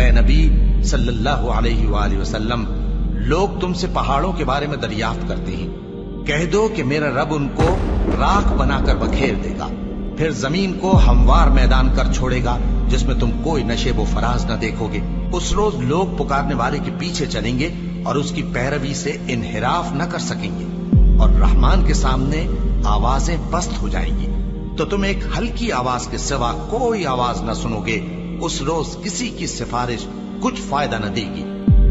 اے نبی صلی اللہ علیہ وآلہ وسلم، لوگ تم سے پہاڑوں کے بارے میں دریافت کرتے ہیں، کہہ دو کہ میرا رب ان کو راکھ بنا کر بکھیر دے گا، پھر زمین کو ہموار میدان کر چھوڑے گا جس میں تم کوئی نشیب و فراز نہ دیکھو گے۔ اس روز لوگ پکارنے والے کے پیچھے چلیں گے اور اس کی پیروی سے انحراف نہ کر سکیں گے، اور رحمان کے سامنے آوازیں پست ہو جائیں گی تو تم ایک ہلکی آواز کے سوا کوئی آواز نہ سنو گے۔ اس روز کسی کی سفارش کچھ فائدہ نہ دے گی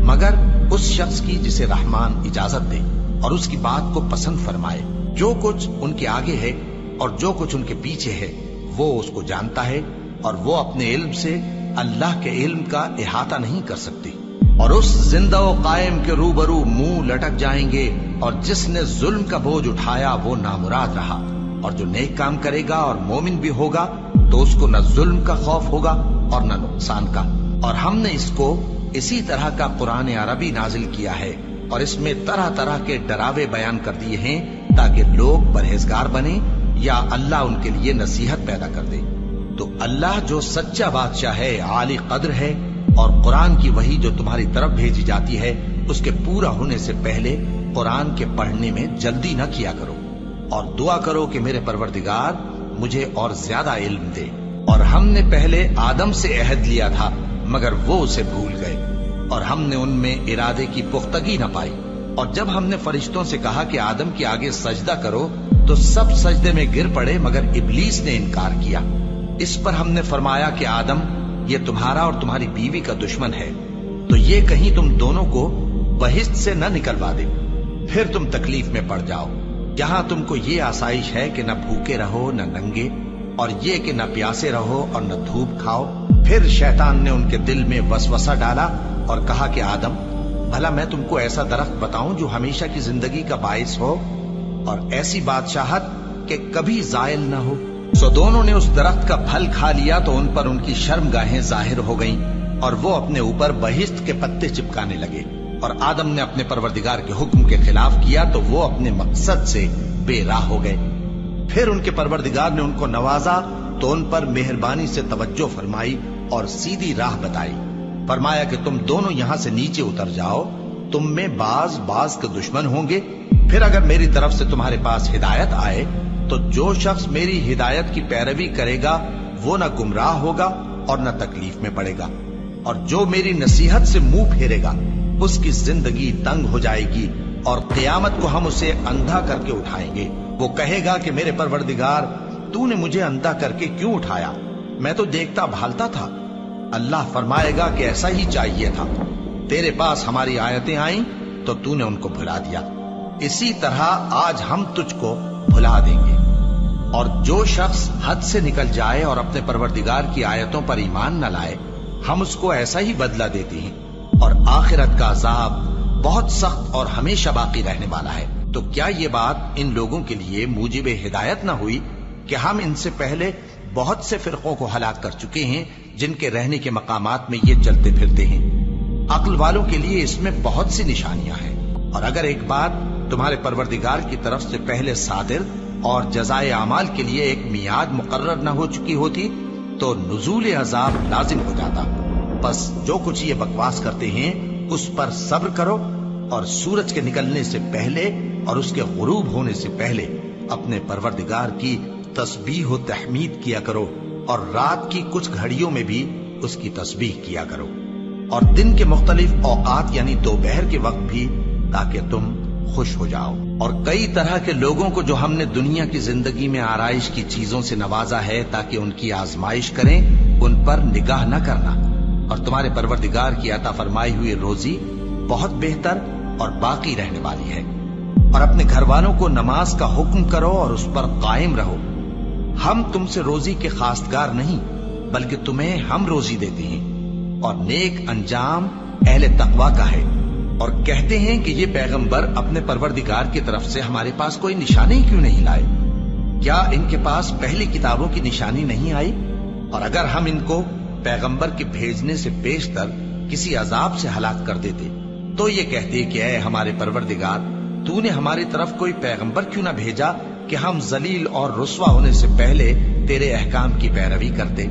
مگر اس شخص کی جسے رحمان اجازت دے اور اس کی بات کو پسند فرمائے۔ جو کچھ ان کے آگے ہے اور جو کچھ ان کے پیچھے ہے وہ اس کو جانتا ہے، اور وہ اپنے علم سے اللہ کے علم کا احاطہ نہیں کر سکتی۔ اور اس زندہ و قائم کے روبرو منہ لٹک جائیں گے، اور جس نے ظلم کا بوجھ اٹھایا وہ نامراد رہا، اور جو نیک کام کرے گا اور مومن بھی ہوگا تو اس کو نہ ظلم کا خوف ہوگا اور نہ نقصان کا۔ اور ہم نے اس کو اسی طرح کا قرآن عربی نازل کیا ہے، اور اس میں طرح طرح کے ڈراوے بیان کر دیے ہیں تاکہ لوگ پرہیزگار بنیں یا اللہ ان کے لیے نصیحت پیدا کر دے۔ تو اللہ جو سچا بادشاہ ہے، عالی قدر ہے، اور قرآن کی وحی جو تمہاری طرف بھیجی جاتی ہے اس کے پورا ہونے سے پہلے قرآن کے پڑھنے میں جلدی نہ کیا کرو، اور دعا کرو کہ میرے پروردگار مجھے اور زیادہ علم دے۔ اور ہم نے پہلے آدم سے عہد لیا تھا مگر وہ اسے بھول گئے، اور ہم نے ان میں ارادے کی پختگی نہ پائی۔ اور جب ہم نے فرشتوں سے کہا کہ آدم کے آگے سجدہ کرو تو سب سجدے میں گر پڑے مگر ابلیس نے انکار کیا۔ اس پر ہم نے فرمایا کہ آدم، یہ تمہارا اور تمہاری بیوی کا دشمن ہے، تو یہ کہیں تم دونوں کو بہشت سے نہ نکلوا دے، پھر تم تکلیف میں پڑ جاؤ۔ یہاں تم کو یہ آسائش ہے کہ نہ بھوکے رہو نہ ننگے، اور یہ کہ نہ پیاسے رہو اور نہ دھوپ کھاؤ۔ پھر شیطان نے ان کے دل میں وسوسہ ڈالا اور کہا کہ آدم، بھلا میں تم کو ایسا درخت بتاؤں جو ہمیشہ کی زندگی کا باعث ہو اور ایسی بادشاہت کہ کبھی زائل نہ ہو؟ سو دونوں نے اس درخت کا پھل کھا لیا تو ان پر ان کی شرمگاہیں ظاہر ہو گئیں، اور وہ اپنے اوپر بہشت کے پتے چپکانے لگے۔ اور آدم نے اپنے پروردگار کے حکم کے خلاف کیا تو وہ اپنے مقصد سے بے راہ ہو گئے۔ پھر ان کے پروردگار نے ان کو نوازا تو ان پر مہربانی سے توجہ فرمائی اور سیدھی راہ بتائی۔ فرمایا کہ تم دونوں یہاں سے نیچے اتر جاؤ، تم میں بعض کے دشمن ہوں گے، پھر اگر میری طرف سے تمہارے پاس ہدایت آئے تو جو شخص میری ہدایت کی پیروی کرے گا وہ نہ گمراہ ہوگا اور نہ تکلیف میں پڑے گا، اور جو میری نصیحت سے منہ پھیرے گا اس کی زندگی تنگ ہو جائے گی، اور قیامت کو ہم اسے اندھا کر کے اٹھائیں گے۔ وہ کہے گا کہ میرے پروردگار، تو نے مجھے اندھا کر کے کیوں اٹھایا؟ میں تو دیکھتا بھالتا تھا۔ اللہ فرمائے گا کہ ایسا ہی چاہیے تھا، تیرے پاس ہماری آیتیں آئیں تو تو نے ان کو بھلا دیا، اسی طرح آج ہم تجھ کو بھلا دیں گے۔ اور جو شخص حد سے نکل جائے اور اپنے پروردگار کی آیتوں پر ایمان نہ لائے، ہم اس کو ایسا ہی بدلہ دیتے ہیں، اور آخرت کا عذاب بہت سخت اور ہمیشہ باقی رہنے والا ہے۔ تو کیا یہ بات ان لوگوں کے لیے موجب ہدایت نہ ہوئی کہ ہم ان سے پہلے بہت سے فرقوں کو ہلاک کر چکے ہیں جن کے رہنے کے مقامات میں یہ چلتے پھرتے ہیں؟ عقل والوں کے لیے اس میں بہت سی نشانیاں ہیں۔ اور اگر ایک بات تمہارے پروردگار کی طرف سے پہلے صادر اور جزائے اعمال کے لیے ایک میعاد مقرر نہ ہو چکی ہوتی تو نزول عذاب لازم ہو جاتا۔ بس جو کچھ یہ بکواس کرتے ہیں اس پر صبر کرو، اور سورج کے نکلنے سے پہلے اور اس کے غروب ہونے سے پہلے اپنے پروردگار کی تسبیح و تحمید کیا کرو، اور رات کی کچھ گھڑیوں میں بھی اس کی تسبیح کیا کرو، اور دن کے مختلف اوقات یعنی دوپہر کے وقت بھی، تاکہ تم خوش ہو جاؤ۔ اور کئی طرح کے لوگوں کو جو ہم نے دنیا کی زندگی میں آرائش کی چیزوں سے نوازا ہے تاکہ ان کی آزمائش کریں، ان پر نگاہ نہ کرنا، اور تمہارے پروردگار کی عطا فرمائی ہوئی روزی بہت بہتر اور باقی رہنے والی ہے۔ اور اپنے گھر والوں کو نماز کا حکم کرو اور اس پر قائم رہو۔ ہم تم سے روزی کے خواستگار نہیں بلکہ تمہیں ہم روزی دیتے ہیں، اور نیک انجام اہل تقوی کا ہے۔ اور کہتے ہیں کہ یہ پیغمبر اپنے پروردگار کی طرف سے ہمارے پاس کوئی نشانی کیوں نہیں لائے؟ کیا ان کے پاس پہلی کتابوں کی نشانی نہیں آئی؟ اور اگر ہم ان کو پیغمبر کے بھیجنے سے بیشتر کسی عذاب سے ہلاک کر دیتے تو یہ کہتے کہ اے ہمارے پروردگار، تو نے ہماری طرف کوئی پیغمبر کیوں نہ بھیجا کہ ہم ذلیل اور رسوا ہونے سے پہلے تیرے احکام کی پیروی کرتے۔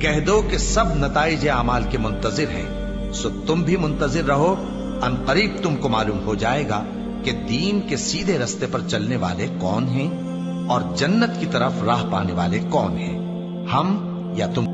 کہہ دو کہ سب نتائج اعمال کے منتظر ہیں، سو تم بھی منتظر رہو، ان قریب تم کو معلوم ہو جائے گا کہ دین کے سیدھے رستے پر چلنے والے کون ہیں اور جنت کی طرف راہ پانے والے کون ہیں، ہم یا تم۔